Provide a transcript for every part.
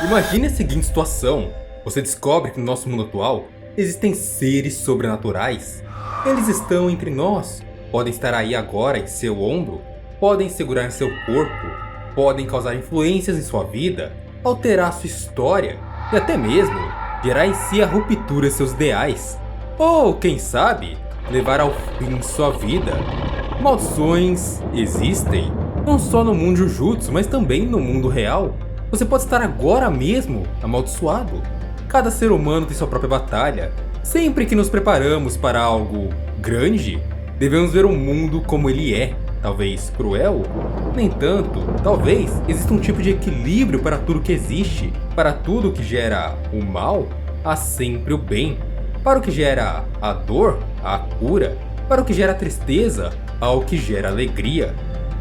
Imagine a seguinte situação. Você descobre que no nosso mundo atual existem seres sobrenaturais. Eles estão entre nós, podem estar aí agora em seu ombro, podem segurar em seu corpo, podem causar influências em sua vida, alterar sua história e até mesmo gerar em si a ruptura de seus ideais. Ou, quem sabe, levar ao fim sua vida. Maldições existem, não só no mundo Jujutsu, mas também no mundo real. Você pode estar agora mesmo amaldiçoado. Cada ser humano tem sua própria batalha. Sempre que nos preparamos para algo grande, devemos ver o mundo como ele é. Talvez cruel? No entanto, talvez exista um tipo de equilíbrio para tudo que existe. Para tudo que gera o mal, há sempre o bem. Para o que gera a dor, há a cura. Para o que gera tristeza, há o que gera alegria.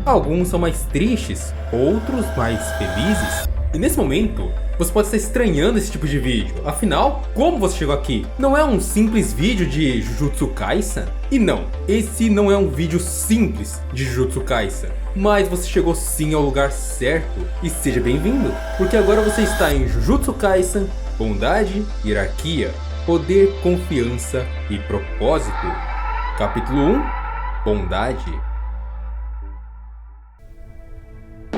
Alguns são mais tristes, outros mais felizes. E nesse momento, você pode estar estranhando esse tipo de vídeo. Afinal, como você chegou aqui? Não é um simples vídeo de Jujutsu Kaisen? E não, esse não é um vídeo simples de Jujutsu Kaisen. Mas você chegou sim ao lugar certo. E seja bem-vindo, porque agora você está em Jujutsu Kaisen, Bondade, Hierarquia, Poder, Confiança e Propósito. Capítulo 1, Bondade.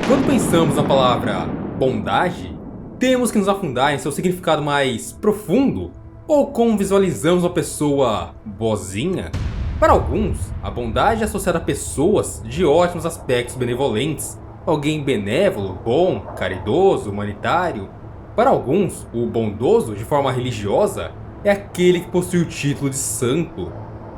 Quando pensamos na palavra bondade, temos que nos afundar em seu significado mais profundo, ou como visualizamos uma pessoa boazinha. Para alguns, a bondade é associada a pessoas de ótimos aspectos benevolentes, alguém benévolo, bom, caridoso, humanitário. Para alguns, o bondoso, de forma religiosa, é aquele que possui o título de santo.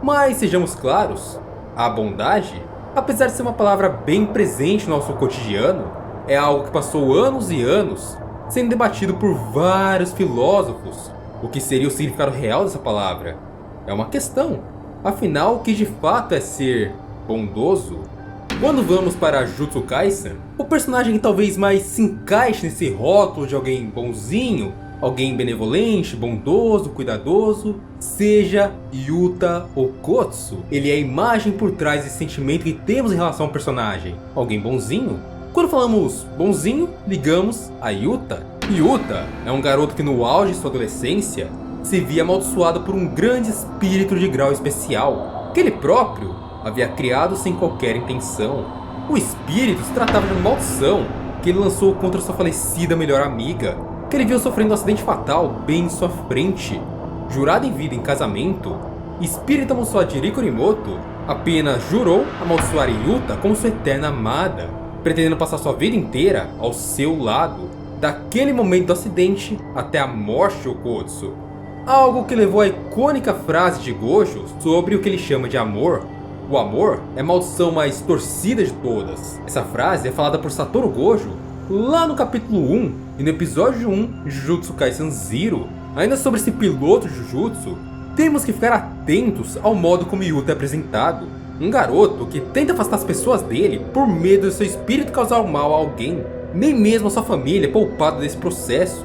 Mas sejamos claros, a bondade, apesar de ser uma palavra bem presente no nosso cotidiano, é algo que passou anos e anos sendo debatido por vários filósofos. O que seria o significado real dessa palavra? É uma questão. Afinal, o que de fato é ser bondoso? Quando vamos para Jujutsu Kaisen, o personagem que talvez mais se encaixe nesse rótulo de alguém bonzinho, alguém benevolente, bondoso, cuidadoso, seja Yuta Okkotsu. Ele é a imagem por trás desse sentimento que temos em relação ao personagem. Alguém bonzinho? Quando falamos bonzinho, ligamos a Yuta. Yuta é um garoto que no auge de sua adolescência se via amaldiçoado por um grande espírito de grau especial, que ele próprio havia criado sem qualquer intenção. O espírito se tratava de uma maldição que ele lançou contra sua falecida melhor amiga, que ele viu sofrendo um acidente fatal bem em sua frente. Jurado em vida em casamento, espírito amaldiçoado de Rikurimoto apenas jurou amaldiçoar Yuta como sua eterna amada, pretendendo passar sua vida inteira ao seu lado, daquele momento do acidente até a morte de Okkotsu. Algo que levou à icônica frase de Gojo sobre o que ele chama de amor. O amor é a maldição mais torcida de todas. Essa frase é falada por Satoru Gojo lá no capítulo 1 e no episódio 1 de Jujutsu Kaisen Zero. Ainda sobre esse piloto de Jujutsu, temos que ficar atentos ao modo como Yuta é apresentado. Um garoto que tenta afastar as pessoas dele por medo de seu espírito causar mal a alguém. Nem mesmo a sua família é poupada desse processo.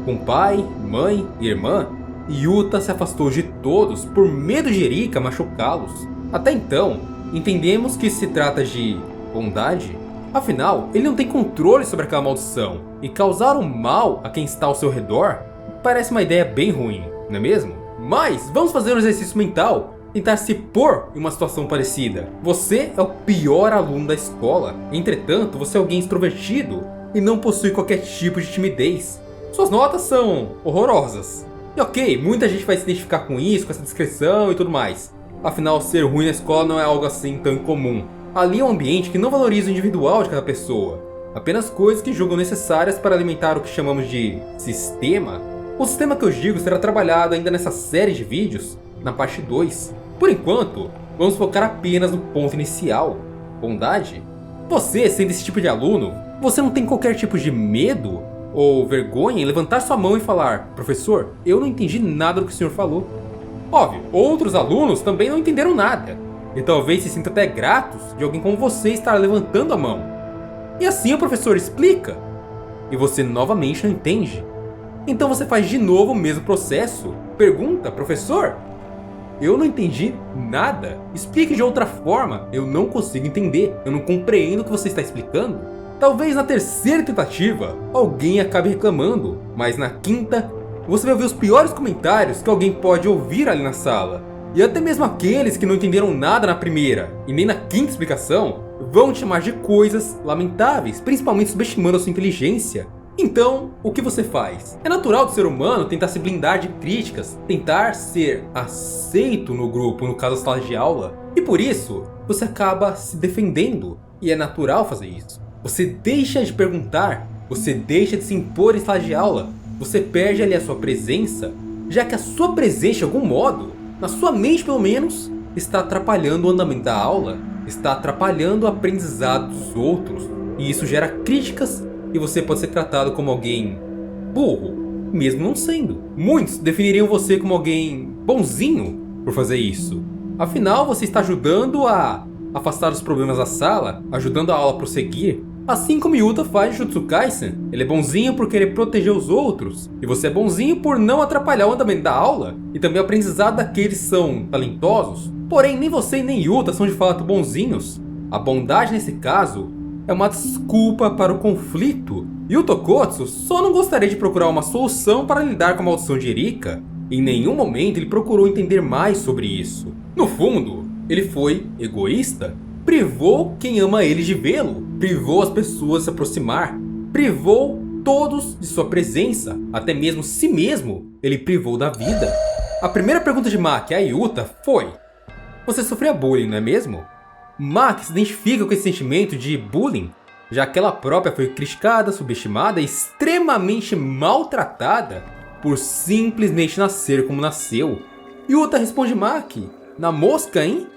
Com pai, mãe e irmã, Yuta se afastou de todos por medo de Erika machucá-los. Até então, entendemos que se trata de bondade. Afinal, ele não tem controle sobre aquela maldição, e causar um mal a quem está ao seu redor parece uma ideia bem ruim, não é mesmo? Mas vamos fazer um exercício mental, tentar se pôr em uma situação parecida. Você é o pior aluno da escola, entretanto você é alguém extrovertido e não possui qualquer tipo de timidez. Suas notas são horrorosas. E ok, muita gente vai se identificar com isso, com essa descrição e tudo mais. Afinal, ser ruim na escola não é algo assim tão incomum. Ali é um ambiente que não valoriza o individual de cada pessoa, apenas coisas que julgam necessárias para alimentar o que chamamos de sistema. O sistema que eu digo será trabalhado ainda nessa série de vídeos, na parte 2. Por enquanto, vamos focar apenas no ponto inicial, bondade. Você, sendo esse tipo de aluno, você não tem qualquer tipo de medo ou vergonha em levantar sua mão e falar: professor, eu não entendi nada do que o senhor falou. Óbvio, outros alunos também não entenderam nada, e talvez se sintam até gratos de alguém como você estar levantando a mão. E assim o professor explica, e você novamente não entende. Então você faz de novo o mesmo processo. Pergunta: professor, eu não entendi nada. Explique de outra forma. Eu não consigo entender. Eu não compreendo o que você está explicando. Talvez na terceira tentativa, alguém acabe reclamando, mas na quinta, você vai ouvir os piores comentários que alguém pode ouvir ali na sala. E até mesmo aqueles que não entenderam nada na primeira e nem na quinta explicação, vão te chamar de coisas lamentáveis, principalmente subestimando a sua inteligência. Então, o que você faz? É natural do ser humano tentar se blindar de críticas, tentar ser aceito no grupo, no caso da sala de aula, e por isso, você acaba se defendendo, e é natural fazer isso. Você deixa de perguntar, você deixa de se impor em sala de aula, você perde ali a sua presença, já que a sua presença de algum modo, na sua mente pelo menos, está atrapalhando o andamento da aula, está atrapalhando o aprendizado dos outros, e isso gera críticas e você pode ser tratado como alguém burro, mesmo não sendo. Muitos definiriam você como alguém bonzinho por fazer isso. Afinal, você está ajudando a afastar os problemas da sala, ajudando a aula a prosseguir. Assim como Yuta faz em Jujutsu Kaisen. Ele é bonzinho por querer proteger os outros, e você é bonzinho por não atrapalhar o andamento da aula, e também o aprendizado daqueles que são talentosos. Porém, nem você nem Yuta são de fato bonzinhos. A bondade nesse caso é uma desculpa para o conflito, e o Tokotsu só não gostaria de procurar uma solução para lidar com a maldição de Erika. Em nenhum momento ele procurou entender mais sobre isso. No fundo, ele foi egoísta. Privou quem ama ele de vê-lo, privou as pessoas de se aproximar, privou todos de sua presença, até mesmo si mesmo ele privou da vida. A primeira pergunta de Maki a Yuta foi: você sofria bullying, não é mesmo? Maki se identifica com esse sentimento de bullying, já que ela própria foi criticada, subestimada e extremamente maltratada por simplesmente nascer como nasceu. Yuta responde Maki: na mosca, hein?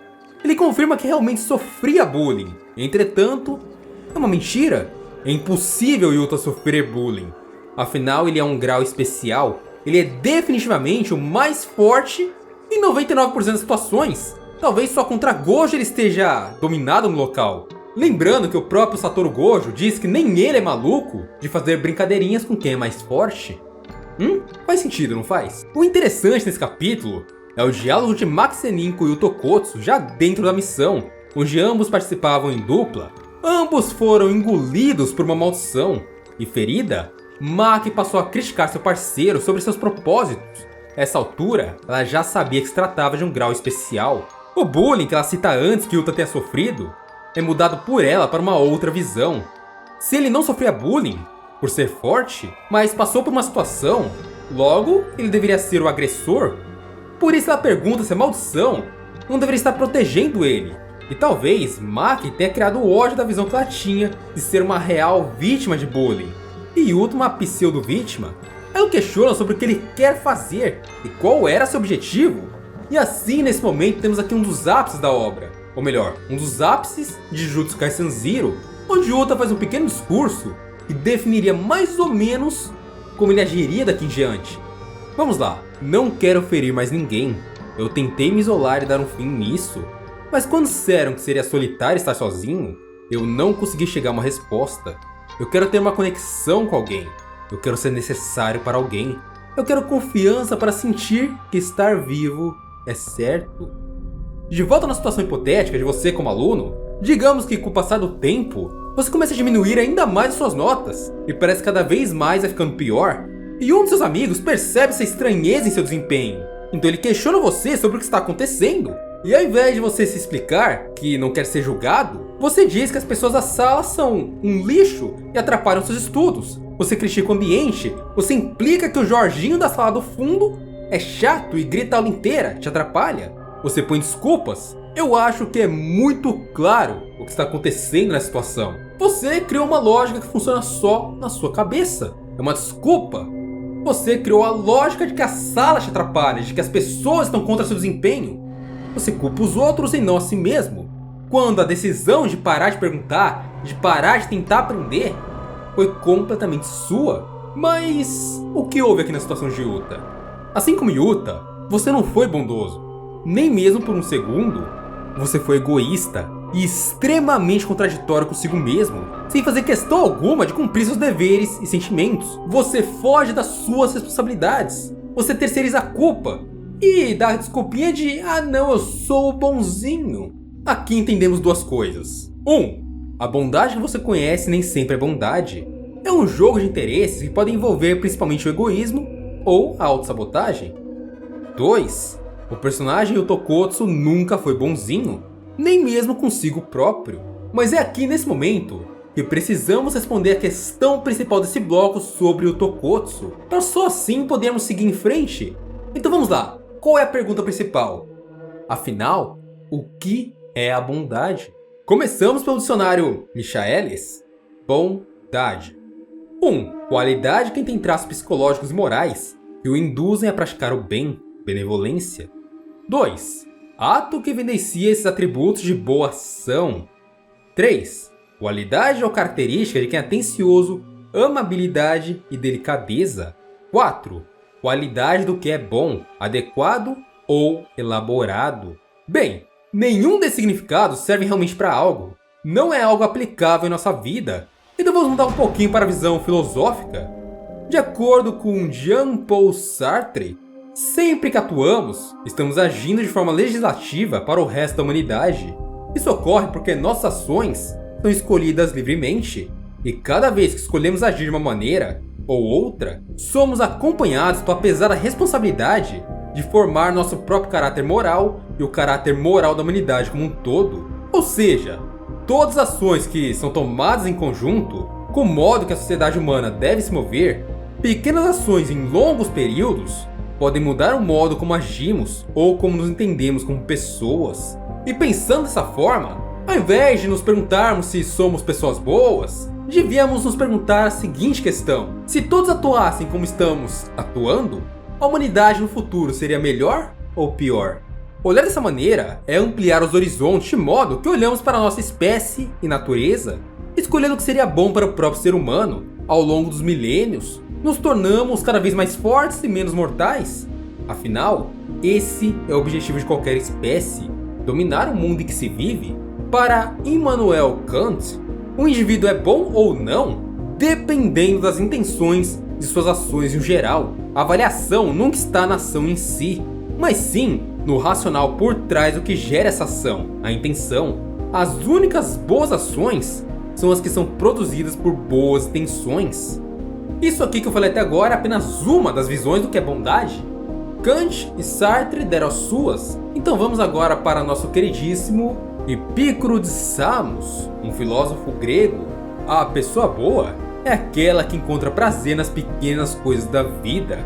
Ele confirma que realmente sofria bullying. Entretanto, é uma mentira. É impossível Yuta sofrer bullying. Afinal, ele é um grau especial. Ele é definitivamente o mais forte em 99% das situações. Talvez só contra Gojo ele esteja dominado no local. Lembrando que o próprio Satoru Gojo diz que nem ele é maluco de fazer brincadeirinhas com quem é mais forte. Faz sentido, não faz? O interessante nesse capítulo é o diálogo de Maki Sennin com o Tokotsu já dentro da missão, onde ambos participavam em dupla. Ambos foram engolidos por uma maldição, e ferida, Maki passou a criticar seu parceiro sobre seus propósitos. Nessa altura, ela já sabia que se tratava de um grau especial. O bullying que ela cita antes que Yuta tenha sofrido é mudado por ela para uma outra visão. Se ele não sofria bullying por ser forte, mas passou por uma situação, logo ele deveria ser o agressor. Por isso ela pergunta se a maldição não deveria estar protegendo ele. E talvez Maki tenha criado o ódio da visão que ela tinha de ser uma real vítima de bullying. E Yuta uma pseudo-vítima. Ela questiona sobre o que ele quer fazer e qual era seu objetivo. E assim, nesse momento, temos aqui um dos ápices da obra. Ou melhor, um dos ápices de Jujutsu Kaisen Zero, onde Yuta faz um pequeno discurso que definiria mais ou menos como ele agiria daqui em diante. Vamos lá. Não quero ferir mais ninguém. Eu tentei me isolar e dar um fim nisso. Mas quando disseram que seria solitário estar sozinho, eu não consegui chegar a uma resposta. Eu quero ter uma conexão com alguém. Eu quero ser necessário para alguém. Eu quero confiança para sentir que estar vivo é certo. De volta na situação hipotética de você como aluno, digamos que com o passar do tempo, você começa a diminuir ainda mais as suas notas, e parece que cada vez mais vai ficando pior. E um de seus amigos percebe essa estranheza em seu desempenho. Então ele questiona você sobre o que está acontecendo. E ao invés de você se explicar que não quer ser julgado, você diz que as pessoas da sala são um lixo e atrapalham seus estudos. Você critica o ambiente, você implica que o Jorginho da sala do fundo é chato e grita a aula inteira, te atrapalha. Você põe desculpas. Eu acho que é muito claro o que está acontecendo nessa situação. Você criou uma lógica que funciona só na sua cabeça. É uma desculpa. Você criou a lógica de que a sala te atrapalha, de que as pessoas estão contra seu desempenho. Você culpa os outros e não a si mesmo. Quando a decisão de parar de perguntar, de parar de tentar aprender, foi completamente sua. Mas o que houve aqui na situação de Yuta? Assim como Yuta, você não foi bondoso. Nem mesmo por um segundo. Você foi egoísta e extremamente contraditório consigo mesmo, sem fazer questão alguma de cumprir seus deveres e sentimentos. Você foge das suas responsabilidades. Você terceiriza a culpa e dá a desculpinha de: ah não, eu sou o bonzinho. Aqui entendemos duas coisas. A bondade que você conhece nem sempre é bondade. É um jogo de interesses que pode envolver principalmente o egoísmo ou a autossabotagem. 2. O personagem Otokotsu nunca foi bonzinho, nem mesmo consigo próprio. Mas é aqui nesse momento que precisamos responder a questão principal desse bloco sobre o Otokotsu, para só assim podermos seguir em frente. Então vamos lá, qual é a pergunta principal? Afinal, o que é a bondade? Começamos pelo dicionário Michaelis. Bondade. 1. Qualidade que tem traços psicológicos e morais que o induzem a praticar o bem, benevolência. 2. Ato que evidencia esses atributos de boa ação. 3. Qualidade ou característica de quem é atencioso, amabilidade e delicadeza. 4. Qualidade do que é bom, adequado ou elaborado. Bem, nenhum desses significados serve realmente para algo. Não é algo aplicável em nossa vida. Então vamos mudar um pouquinho para a visão filosófica. De acordo com Jean-Paul Sartre, sempre que atuamos, estamos agindo de forma legislativa para o resto da humanidade. Isso ocorre porque nossas ações são escolhidas livremente, e cada vez que escolhemos agir de uma maneira ou outra, somos acompanhados pela pesada responsabilidade de formar nosso próprio caráter moral e o caráter moral da humanidade como um todo. Ou seja, todas as ações que são tomadas em conjunto, com o modo que a sociedade humana deve se mover, pequenas ações em longos períodos, podem mudar o modo como agimos ou como nos entendemos como pessoas. E pensando dessa forma, ao invés de nos perguntarmos se somos pessoas boas, devíamos nos perguntar a seguinte questão: se todos atuassem como estamos atuando, a humanidade no futuro seria melhor ou pior? Olhar dessa maneira é ampliar os horizontes de modo que olhamos para a nossa espécie e natureza, escolhendo o que seria bom para o próprio ser humano. Ao longo dos milênios, nos tornamos cada vez mais fortes e menos mortais. Afinal, esse é o objetivo de qualquer espécie: dominar o mundo em que se vive. Para Immanuel Kant, um indivíduo é bom ou não, dependendo das intenções de suas ações em geral. A avaliação nunca está na ação em si, mas sim no racional por trás do que gera essa ação, a intenção. As únicas boas ações são as que são produzidas por boas intenções. Isso aqui que eu falei até agora é apenas uma das visões do que é bondade. Kant e Sartre deram as suas, então vamos agora para nosso queridíssimo Epicuro de Samos, um filósofo grego. A pessoa boa é aquela que encontra prazer nas pequenas coisas da vida.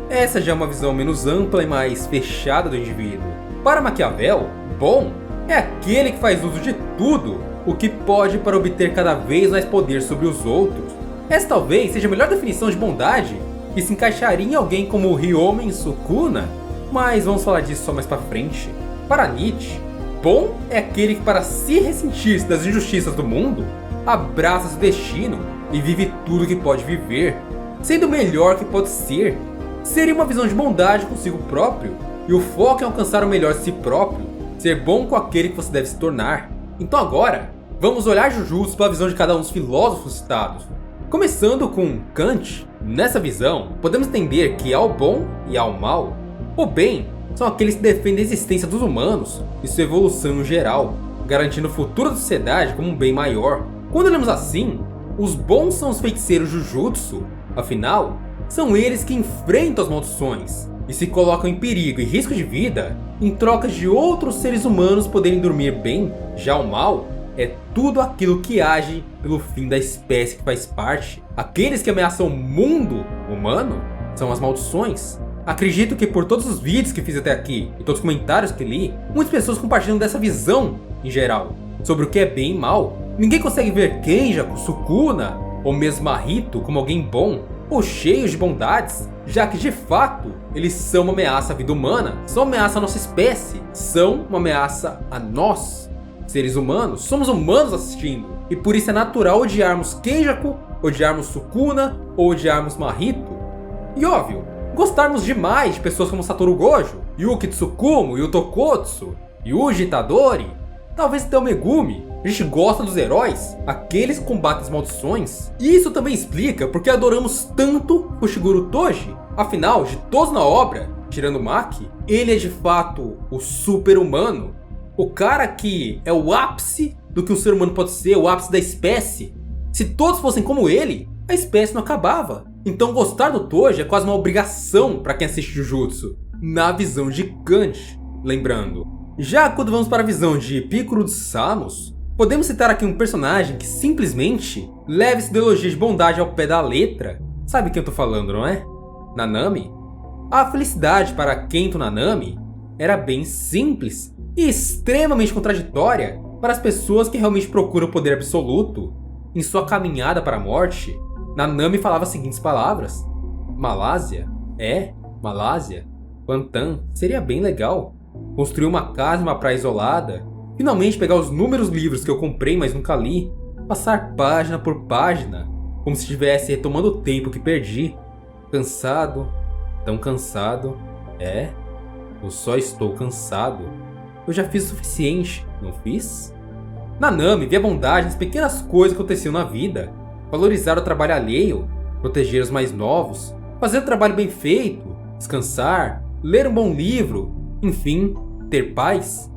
Essa já é uma visão menos ampla e mais fechada do indivíduo. Para Maquiavel, bom é aquele que faz uso de tudo o que pode para obter cada vez mais poder sobre os outros. Essa talvez seja a melhor definição de bondade que se encaixaria em alguém como Ryomen Sukuna, mas vamos falar disso só mais pra frente. Para Nietzsche, bom é aquele que, para se ressentir das injustiças do mundo, abraça seu destino e vive tudo que pode viver, sendo o melhor que pode ser. Seria uma visão de bondade consigo próprio, e o foco é alcançar o melhor de si próprio, ser bom com aquele que você deve se tornar. Então agora, vamos olhar Jujutsu pela visão de cada um dos filósofos citados. Começando com Kant, nessa visão, podemos entender que há o bom e há o mal. O bem são aqueles que defendem a existência dos humanos e sua evolução em geral, garantindo o futuro da sociedade como um bem maior. Quando olhamos assim, os bons são os feiticeiros Jujutsu, afinal, são eles que enfrentam as maldições e se colocam em perigo e risco de vida em troca de outros seres humanos poderem dormir bem. Já o mal é tudo aquilo que age pelo fim da espécie que faz parte. Aqueles que ameaçam o mundo humano são as maldições. Acredito que por todos os vídeos que fiz até aqui e todos os comentários que li, muitas pessoas compartilham dessa visão em geral sobre o que é bem e mal. Ninguém consegue ver Kenjaku, Sukuna ou mesmo Mahito como alguém bom ou cheios de bondades, já que de fato eles são uma ameaça à vida humana, são uma ameaça à nossa espécie, são uma ameaça a nós. Seres humanos, somos humanos assistindo, e por isso é natural odiarmos Kenjaku, odiarmos Sukuna ou odiarmos Mahito. E óbvio, gostarmos demais de pessoas como Satoru Gojo, Yuki Tsukumo, Yutokotsu, Yuji Itadori, talvez até o Megumi. A gente gosta dos heróis, aqueles que combatem as maldições. E isso também explica porque adoramos tanto o Shiguro Toji. Afinal, de todos na obra, tirando Maki, ele é de fato o super-humano. O cara que é o ápice do que um ser humano pode ser o ápice da espécie. Se todos fossem como ele, a espécie não acabava. Então gostar do Toji é quase uma obrigação para quem assiste Jujutsu, na visão de Kant, lembrando. Já quando vamos para a visão de Picoro de Samos, podemos citar aqui um personagem que simplesmente leva essa ideologia de bondade ao pé da letra. Sabe quem eu tô falando, não é? Nanami. A felicidade para Kento Nanami era bem simples e extremamente contraditória para as pessoas que realmente procuram o poder absoluto. Em sua caminhada para a morte, Nanami falava as seguintes palavras: Malásia? Malásia. Pantan, seria bem legal. Construir uma casa em uma praia isolada. Finalmente pegar os inúmeros livros que eu comprei, mas nunca li. Passar página por página, como se estivesse retomando o tempo que perdi. Cansado, tão cansado. Eu só estou cansado. Eu já fiz o suficiente, não fiz? Nanami via bondade nas pequenas coisas que aconteciam na vida. Valorizar o trabalho alheio, proteger os mais novos, fazer o trabalho bem feito, descansar, ler um bom livro, enfim, ter paz.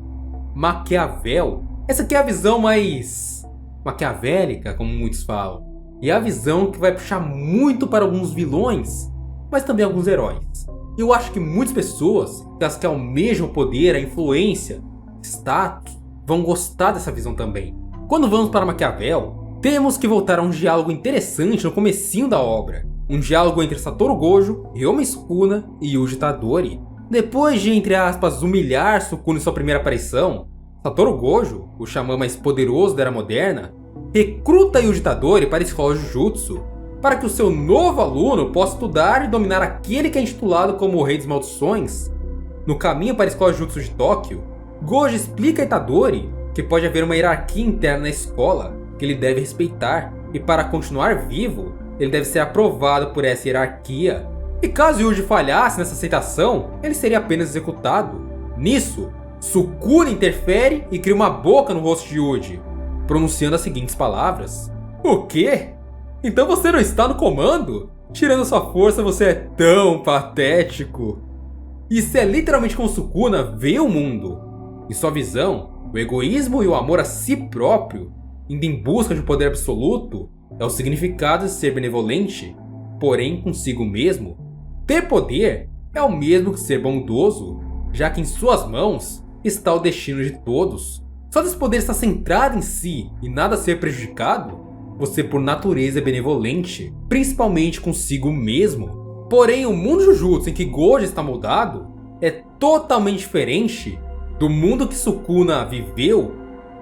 Maquiavel. Essa aqui é a visão mais maquiavélica, como muitos falam. E é a visão que vai puxar muito para alguns vilões, mas também alguns heróis. Eu acho que muitas pessoas, as que almejam o poder, a influência, status, vão gostar dessa visão também. Quando vamos para Maquiavel, temos que voltar a um diálogo interessante no comecinho da obra. Um diálogo entre Satoru Gojo, Ryoma Sukuna e Yuji Tadori. Depois de, entre aspas, humilhar Sukuna em sua primeira aparição, Satoru Gojo, o xamã mais poderoso da Era Moderna, recruta Yuji Tadori para a escola Jujutsu, para que o seu novo aluno possa estudar e dominar aquele que é intitulado como o Rei das Maldições. No caminho para a escola Jujutsu de Tóquio, Gojo explica a Itadori que pode haver uma hierarquia interna na escola que ele deve respeitar, e para continuar vivo, ele deve ser aprovado por essa hierarquia. E caso Yuji falhasse nessa aceitação, ele seria apenas executado. Nisso, Sukuna interfere e cria uma boca no rosto de Yuji, pronunciando as seguintes palavras: O quê? Então você não está no comando? Tirando sua força, você é tão patético. Isso é literalmente como Sukuna vê o mundo. Em sua visão, o egoísmo e o amor a si próprio, indo em busca de um poder absoluto, é o significado de ser benevolente, porém consigo mesmo. Ter poder é o mesmo que ser bondoso, já que em suas mãos está o destino de todos. Só desse poder estar centrado em si e nada ser prejudicado, você por natureza é benevolente, principalmente consigo mesmo. Porém, o mundo Jujutsu em que Gojo está moldado é totalmente diferente do mundo que Sukuna viveu.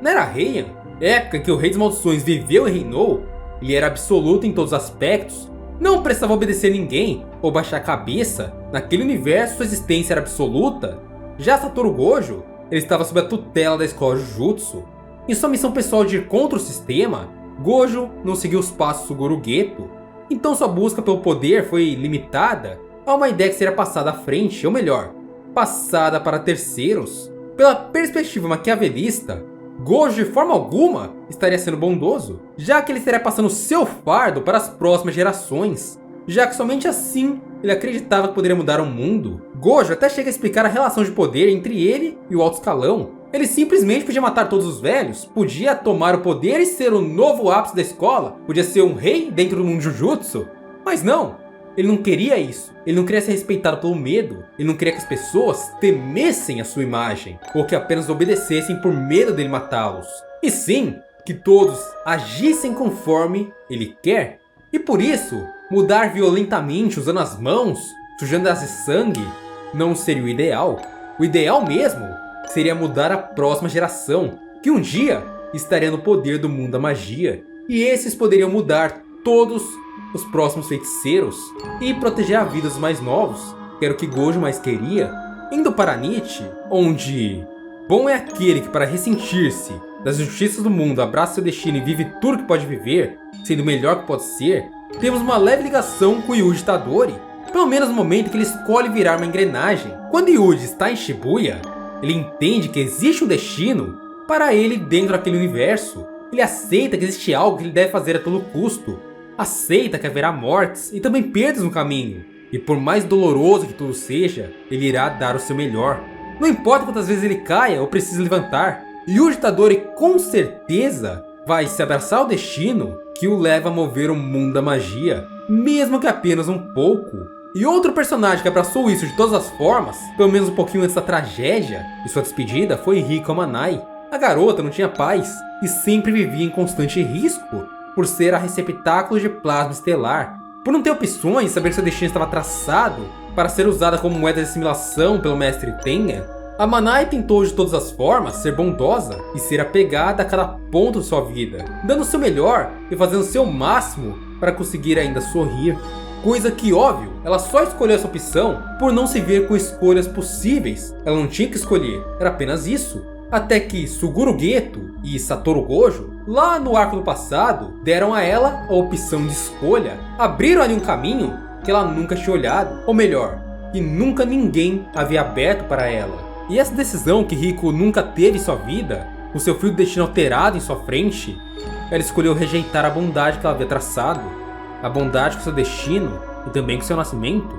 Na Era Heian, época em que o Rei das Maldições viveu e reinou, ele era absoluto em todos os aspectos, não precisava obedecer a ninguém ou baixar a cabeça. Naquele universo, sua existência era absoluta. Já Satoru Gojo, ele estava sob a tutela da escola Jujutsu. Em sua missão pessoal de ir contra o sistema, Gojo não seguiu os passos do Guru Geto, então sua busca pelo poder foi limitada a uma ideia que seria passada à frente, ou melhor, passada para terceiros. Pela perspectiva maquiavelista, Gojo de forma alguma estaria sendo bondoso, já que ele estaria passando seu fardo para as próximas gerações, já que somente assim ele acreditava que poderia mudar o mundo. Gojo até chega a explicar a relação de poder entre ele e o alto escalão. Ele simplesmente podia matar todos os velhos, podia tomar o poder e ser o novo ápice da escola, podia ser um rei dentro do mundo Jujutsu. Mas não, ele não queria isso. Ele não queria ser respeitado pelo medo. Ele não queria que as pessoas temessem a sua imagem, ou que apenas obedecessem por medo dele matá-los. E sim, que todos agissem conforme ele quer. E por isso, mudar violentamente usando as mãos, sujando-as de sangue, não seria o ideal. O ideal mesmo seria mudar a próxima geração, que um dia estaria no poder do mundo da magia. E esses poderiam mudar todos os próximos feiticeiros e proteger a vida dos mais novos, que era o que Gojo mais queria. Indo para Nietzsche, onde bom é aquele que para ressentir-se das injustiças do mundo abraça seu destino e vive tudo que pode viver, sendo o melhor que pode ser, temos uma leve ligação com Yuji Tadori, pelo menos no momento que ele escolhe virar uma engrenagem. Quando Yuji está em Shibuya, ele entende que existe um destino para ele dentro daquele universo. Ele aceita que existe algo que ele deve fazer a todo custo. Aceita que haverá mortes e também perdas no caminho. E por mais doloroso que tudo seja, ele irá dar o seu melhor. Não importa quantas vezes ele caia ou precise levantar, Yuji Itadori com certeza vai se abraçar ao destino que o leva a mover o mundo da magia, mesmo que apenas um pouco. E outro personagem que abraçou isso de todas as formas, pelo menos um pouquinho antes da tragédia e sua despedida, foi Riko Amanai. A garota não tinha paz e sempre vivia em constante risco por ser a receptáculo de plasma estelar, por não ter opções, saber que seu destino estava traçado para ser usada como moeda de assimilação pelo mestre Tengen. A Manai tentou de todas as formas ser bondosa e ser apegada a cada ponto de sua vida, dando o seu melhor e fazendo o seu máximo para conseguir ainda sorrir. Coisa que, óbvio, ela só escolheu essa opção por não se ver com escolhas possíveis. Ela não tinha que escolher, era apenas isso. Até que Suguru Geto e Satoru Gojo, lá no arco do passado, deram a ela a opção de escolha. Abriram ali um caminho que ela nunca tinha olhado, ou melhor, que nunca ninguém havia aberto para ela. E essa decisão que Riko nunca teve em sua vida, com seu fio de destino alterado em sua frente, ela escolheu rejeitar a bondade que ela havia traçado, a bondade com seu destino e também com seu nascimento.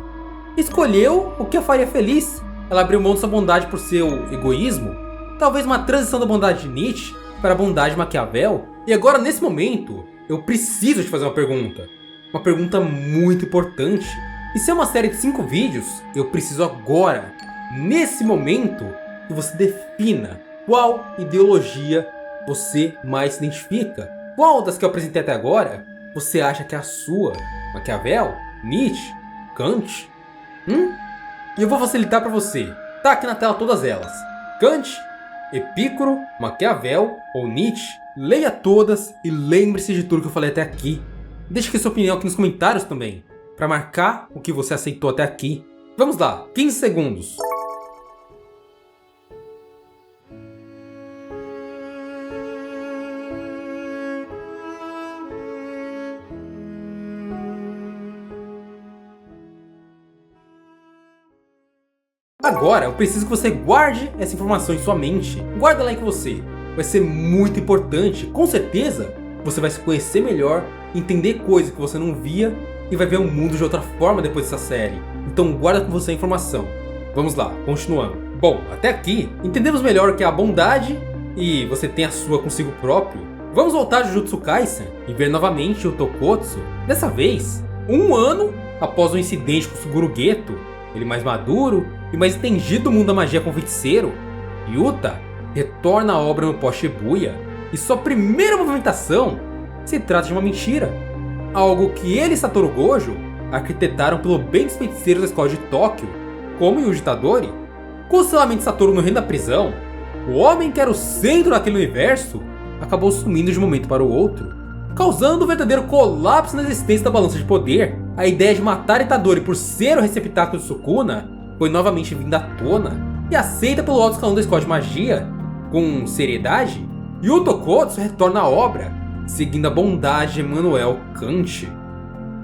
Escolheu o que a faria feliz. Ela abriu mão de sua bondade por seu egoísmo, talvez uma transição da bondade de Nietzsche para a bondade de Maquiavel. E agora, nesse momento, eu preciso te fazer uma pergunta muito importante. E se é uma série de 5 vídeos, eu preciso agora, nesse momento, que você defina qual ideologia você mais se identifica. Qual das que eu apresentei até agora você acha que é a sua? Maquiavel? Nietzsche? Kant? E eu vou facilitar para você. Tá aqui na tela todas elas. Kant, Epicuro, Maquiavel ou Nietzsche. Leia todas e lembre-se de tudo que eu falei até aqui. Deixe aqui sua opinião aqui nos comentários também, para marcar o que você aceitou até aqui. Vamos lá, 15 segundos. Agora, eu preciso que você guarde essa informação em sua mente. Guarda lá com você. Vai ser muito importante. Com certeza, você vai se conhecer melhor, entender coisas que você não via e vai ver o mundo de outra forma depois dessa série. Então guarda com você a informação. Vamos lá, continuando. Bom, até aqui, entendemos melhor o que é a bondade e você tem a sua consigo próprio. Vamos voltar a Jujutsu Kaisen e ver novamente o Tokotsu. Dessa vez, 1 ano após o incidente com o Suguru Geto, ele mais maduro e mais entendido do mundo da magia com o feiticeiro, Yuta retorna à obra no pós-Shibuya e sua primeira movimentação se trata de uma mentira. Algo que ele e Satoru Gojo arquitetaram pelo bem dos feiticeiros da escola de Tóquio, como Yuji Itadori. Com o selamento de Satoru no reino da prisão, o homem que era o centro daquele universo acabou sumindo de um momento para o outro, causando um verdadeiro colapso na existência da balança de poder. A ideia de matar Itadori por ser o receptáculo de Sukuna foi novamente vinda à tona e aceita pelo alto escalão da escola de magia com seriedade, e o Tokotsu retorna à obra, seguindo a bondade de Immanuel Kant,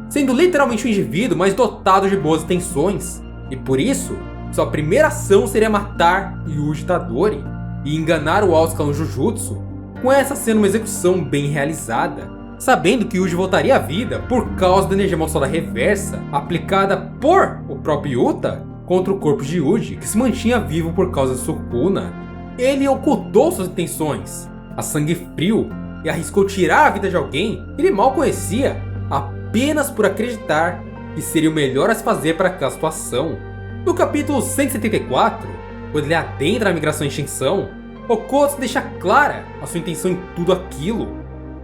sendo literalmente um indivíduo mais dotado de boas intenções, e por isso, sua primeira ação seria matar Yuji Itadori e enganar o alto escalão Jujutsu, com essa sendo uma execução bem realizada, sabendo que Yuji voltaria à vida por causa da energia amaldiçoada reversa aplicada por o próprio Yuta contra o corpo de Yuji, que se mantinha vivo por causa de Sukuna. Ele ocultou suas intenções a sangue frio e arriscou tirar a vida de alguém que ele mal conhecia apenas por acreditar que seria o melhor a se fazer para aquela situação. No capítulo 174, quando ele adentra a migração em Shinsan, Okotsu deixa clara a sua intenção em tudo aquilo.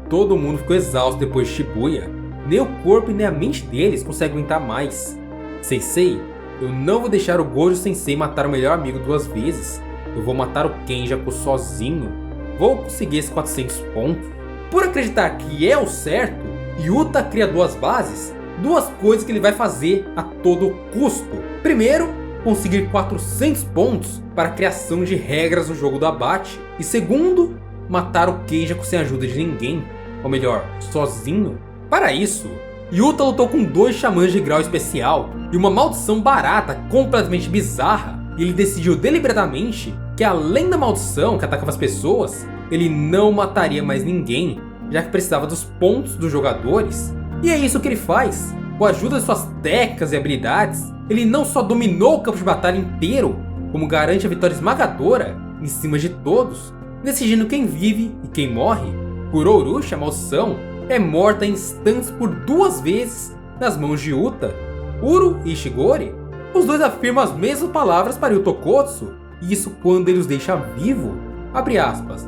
Todo mundo ficou exausto depois de Shibuya. Nem o corpo e nem a mente deles conseguem aguentar mais. Sensei, eu não vou deixar o Gojo Sensei matar o melhor amigo 2 vezes. Eu vou matar o Kenjaku sozinho. Vou conseguir esses 400 pontos. Por acreditar que é o certo, Yuta cria 2 bases. 2 coisas que ele vai fazer a todo custo. Primeiro, conseguir 400 pontos para a criação de regras no jogo do abate. E segundo, matar o Kenjaku sem a ajuda de ninguém. Ou melhor, sozinho. Para isso, Yuta lutou com 2 xamãs de grau especial e uma maldição barata completamente bizarra. E ele decidiu deliberadamente que, além da maldição que atacava as pessoas, ele não mataria mais ninguém, já que precisava dos pontos dos jogadores. E é isso que ele faz. Com a ajuda de suas técnicas e habilidades, ele não só dominou o campo de batalha inteiro, como garante a vitória esmagadora em cima de todos. decidindo quem vive e quem morre. Por Orushi, a maldição é morta em instantes por 2 vezes nas mãos de Yuta. Uro e Ishigori, os dois afirmam as mesmas palavras para Yuta Okkotsu, e isso quando ele os deixa vivo. Abre aspas.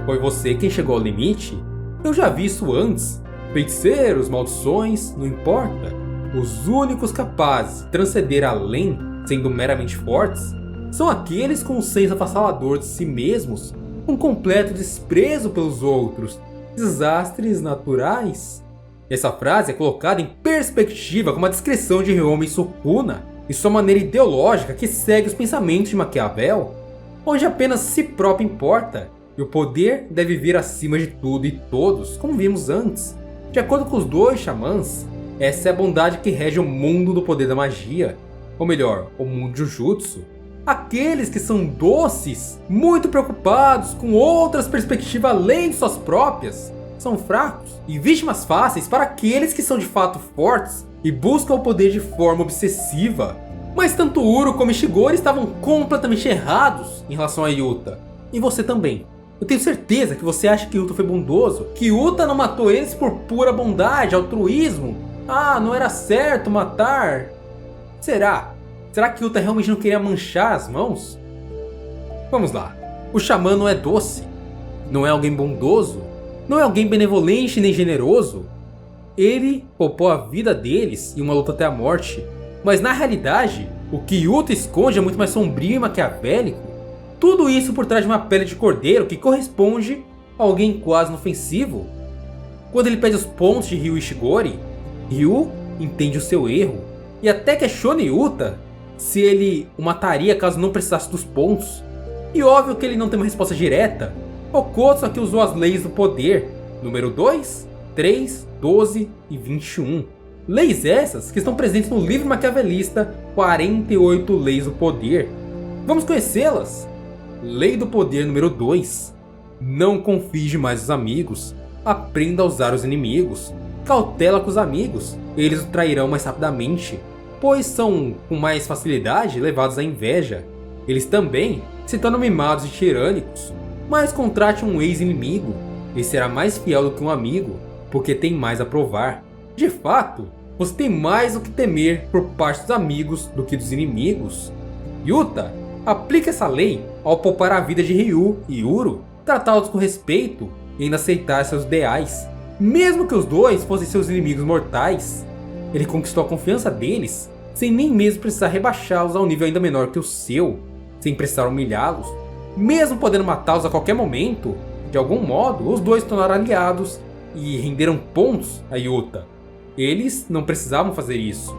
Foi você quem chegou ao limite? Eu já vi isso antes. Feiticeiros, maldições, não importa. Os únicos capazes de transcender além, sendo meramente fortes, são aqueles com um senso avassalador de si mesmos, um completo desprezo pelos outros. Desastres naturais? Essa frase é colocada em perspectiva com uma descrição de Ryomi Sukuna e sua maneira ideológica que segue os pensamentos de Maquiavel, onde apenas si próprio importa e o poder deve vir acima de tudo e todos, como vimos antes. De acordo com os dois xamãs, essa é a bondade que rege o mundo do poder da magia, ou melhor, o mundo Jujutsu. Aqueles que são doces, muito preocupados com outras perspectivas além de suas próprias, são fracos e vítimas fáceis para aqueles que são de fato fortes e buscam o poder de forma obsessiva. Mas tanto Uro como Ishigori estavam completamente errados em relação a Yuta. E você também. Eu tenho certeza que você acha que Yuta foi bondoso, que Yuta não matou eles por pura bondade, altruísmo. Ah, não era certo matar. Será? Será que Yuta realmente não queria manchar as mãos? Vamos lá. O xamã não é doce. Não é alguém bondoso. Não é alguém benevolente nem generoso. Ele poupou a vida deles em uma luta até a morte. Mas na realidade, o que Yuta esconde é muito mais sombrio e maquiavélico. Tudo isso por trás de uma pele de cordeiro que corresponde a alguém quase inofensivo. Quando ele pede os pontos de Ryu Ishigori, Ryu entende o seu erro e até questiona Yuta se ele o mataria caso não precisasse dos pontos. E óbvio que ele não tem uma resposta direta. Okkotsu aqui usou as leis do poder, número 2, 3, 12 e 21. Leis essas que estão presentes no livro maquiavelista 48 Leis do Poder. Vamos conhecê-las? Lei do Poder número 2. Não confie demais os amigos. Aprenda a usar os inimigos. Cautela com os amigos. Eles o trairão mais rapidamente, pois são com mais facilidade levados à inveja. Eles também se tornam mimados e tirânicos. Mas contrate um ex-inimigo. Ele será mais fiel do que um amigo, porque tem mais a provar. De fato, você tem mais o que temer por parte dos amigos do que dos inimigos. Yuta aplica essa lei ao poupar a vida de Ryu e Uro, tratá-los com respeito e ainda aceitar seus ideais, mesmo que os dois fossem seus inimigos mortais. Ele conquistou a confiança deles, sem nem mesmo precisar rebaixá-los a um nível ainda menor que o seu, sem precisar humilhá-los. Mesmo podendo matá-los a qualquer momento, de algum modo, os dois se tornaram aliados e renderam pontos a Yuta. Eles não precisavam fazer isso.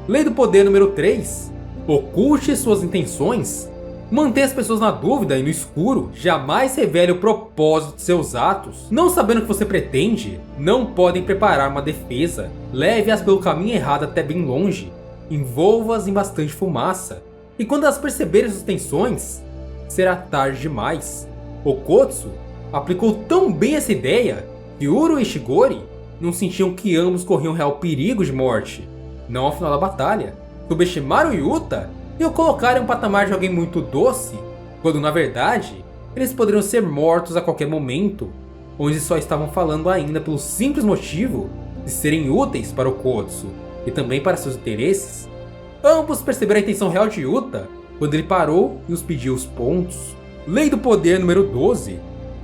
Lei do Poder número 3. Oculte suas intenções. Mantenha as pessoas na dúvida e no escuro. Jamais revele o propósito de seus atos. Não sabendo o que você pretende, não podem preparar uma defesa. Leve-as pelo caminho errado até bem longe. Envolva-as em bastante fumaça. E quando elas perceberem suas intenções, será tarde demais. Okkotsu aplicou tão bem essa ideia que Uro e Ishigori não sentiam que ambos corriam real perigo de morte. Não ao final da batalha. Subestimaram Yuta e o colocaram em um patamar de alguém muito doce, quando na verdade eles poderiam ser mortos a qualquer momento, onde só estavam falando ainda pelo simples motivo de serem úteis para Okkotsu e também para seus interesses. Ambos perceberam a intenção real de Yuta quando ele parou e os pediu os pontos. Lei do Poder número 12.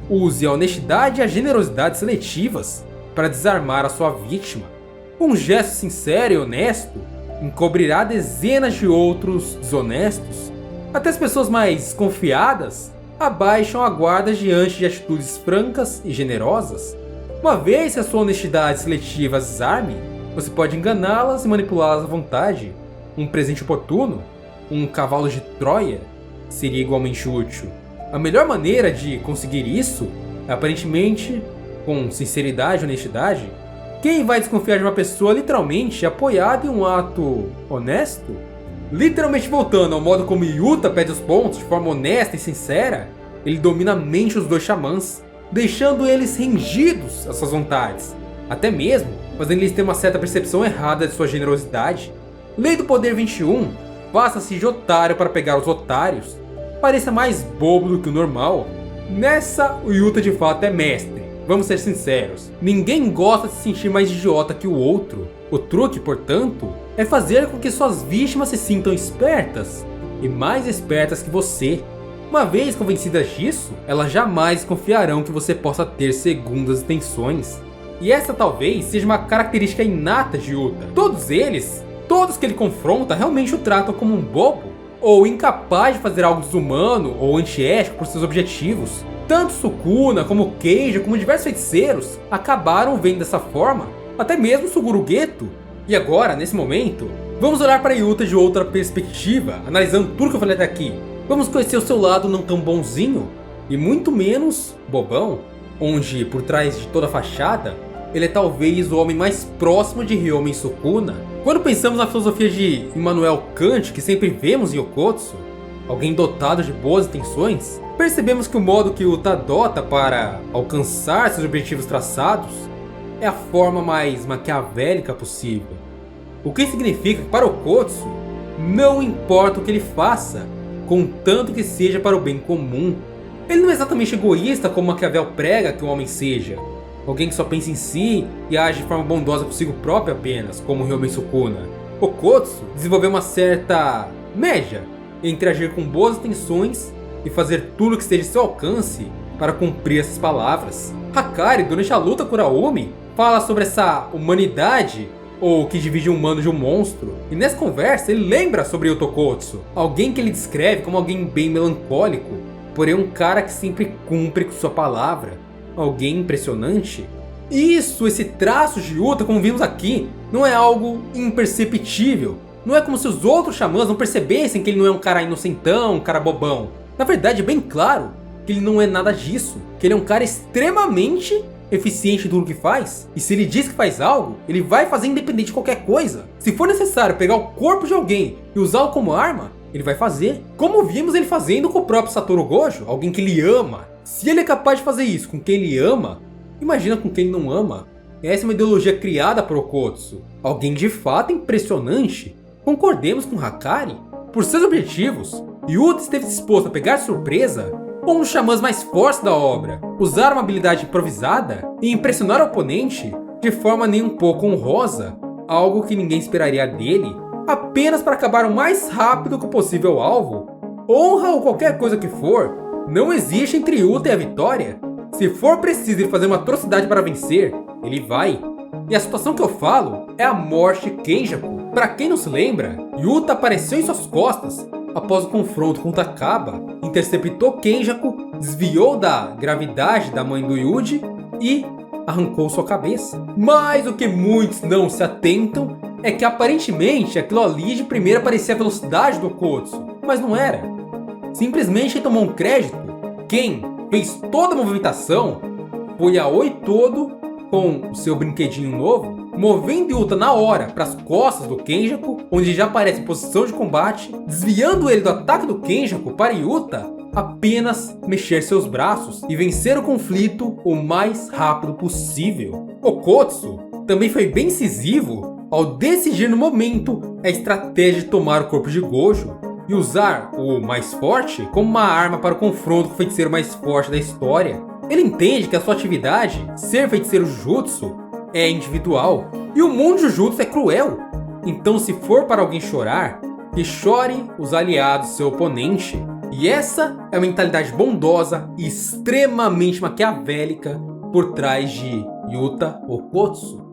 Use a honestidade e a generosidade seletivas para desarmar a sua vítima. Um gesto sincero e honesto encobrirá dezenas de outros desonestos. Até as pessoas mais confiadas abaixam a guarda diante de atitudes francas e generosas. Uma vez que a sua honestidade seletiva as desarme, você pode enganá-las e manipulá-las à vontade. Um presente oportuno, um cavalo de Troia, seria igualmente útil. A melhor maneira de conseguir isso é aparentemente com sinceridade e honestidade. Quem vai desconfiar de uma pessoa literalmente apoiada em um ato honesto? Literalmente voltando ao modo como Yuta pede os pontos de forma honesta e sincera, ele domina a mente dos dois xamãs, deixando eles rendidos às suas vontades, até mesmo fazendo eles ter uma certa percepção errada de sua generosidade. Lei do Poder 21. Faça-se de otário para pegar os otários. Pareça mais bobo do que o normal. Nessa, o Yuta de fato é mestre. Vamos ser sinceros, ninguém gosta de se sentir mais idiota que o outro. O truque, portanto, é fazer com que suas vítimas se sintam espertas e mais espertas que você. Uma vez convencidas disso, elas jamais confiarão que você possa ter segundas intenções. E essa talvez seja uma característica inata de Yuta. Todos que ele confronta realmente o tratam como um bobo, ou incapaz de fazer algo desumano ou antiético por seus objetivos. Tanto Sukuna como Keija, como diversos feiticeiros, acabaram vendo dessa forma, até mesmo Suguru Geto. E agora, nesse momento, vamos olhar para Yuta de outra perspectiva, analisando tudo que eu falei até aqui. Vamos conhecer o seu lado não tão bonzinho, e muito menos bobão, onde, por trás de toda a fachada, ele é talvez o homem mais próximo de Ryomen Sukuna. Quando pensamos na filosofia de Immanuel Kant, que sempre vemos em Okotsu, alguém dotado de boas intenções, percebemos que o modo que Yuta adota para alcançar seus objetivos traçados é a forma mais maquiavélica possível. O que significa que para Okotsu, não importa o que ele faça, contanto que seja para o bem comum. Ele não é exatamente egoísta como Maquiavel prega que um homem seja, alguém que só pensa em si e age de forma bondosa consigo próprio apenas, como Ryomen Sukuna. Okotsu desenvolveu uma certa média entre agir com boas intenções e fazer tudo que esteja em seu alcance para cumprir essas palavras. Hakari, durante a luta com Uraomi, fala sobre essa humanidade, ou que divide um humano de um monstro. E nessa conversa ele lembra sobre Yuta Okotsu, alguém que ele descreve como alguém bem melancólico, porém um cara que sempre cumpre com sua palavra, alguém impressionante. Esse traço de Yuta, como vimos aqui, não é algo imperceptível. Não é como se os outros xamãs não percebessem que ele não é um cara inocentão, um cara bobão. Na verdade é bem claro que ele não é nada disso, que ele é um cara extremamente eficiente em tudo que faz, e se ele diz que faz algo, ele vai fazer independente de qualquer coisa. Se for necessário pegar o corpo de alguém e usá-lo como arma, ele vai fazer. Como vimos ele fazendo com o próprio Satoru Gojo, alguém que ele ama. Se ele é capaz de fazer isso com quem ele ama, imagina com quem ele não ama. Essa é uma ideologia criada por Okotsu, alguém de fato impressionante. Concordemos com Hakari, por seus objetivos, Yuta esteve disposto a pegar surpresa um dos xamãs mais fortes da obra, usar uma habilidade improvisada e impressionar o oponente de forma nem um pouco honrosa, algo que ninguém esperaria dele, apenas para acabar o mais rápido que o possível alvo. Honra ou qualquer coisa que for, não existe entre Yuta e a vitória. Se for preciso ele fazer uma atrocidade para vencer, ele vai. E a situação que eu falo é a morte de Kenjaku. Para quem não se lembra, Yuta apareceu em suas costas após o confronto com Takaba, interceptou Kenjaku, desviou da gravidade da mãe do Yuji e arrancou sua cabeça. Mas o que muitos não se atentam é que aparentemente aquilo ali de primeira parecia a velocidade do Okotsu, mas não era. Simplesmente ele tomou um crédito. Quem fez toda a movimentação foi a Oi Todo com o seu brinquedinho novo, movendo Yuta na hora para as costas do Kenjaku, onde já aparece em posição de combate, desviando ele do ataque do Kenjaku para Yuta apenas mexer seus braços e vencer o conflito o mais rápido possível. Okotsu também foi bem incisivo ao decidir no momento a estratégia de tomar o corpo de Gojo e usar o mais forte como uma arma para o confronto com o feiticeiro mais forte da história. Ele entende que a sua atividade, ser feiticeiro Jujutsu, é individual, e o mundo Jujutsu é cruel. Então se for para alguém chorar, que chore os aliados do seu oponente. E essa é a mentalidade bondosa e extremamente maquiavélica por trás de Yuta Okotsu.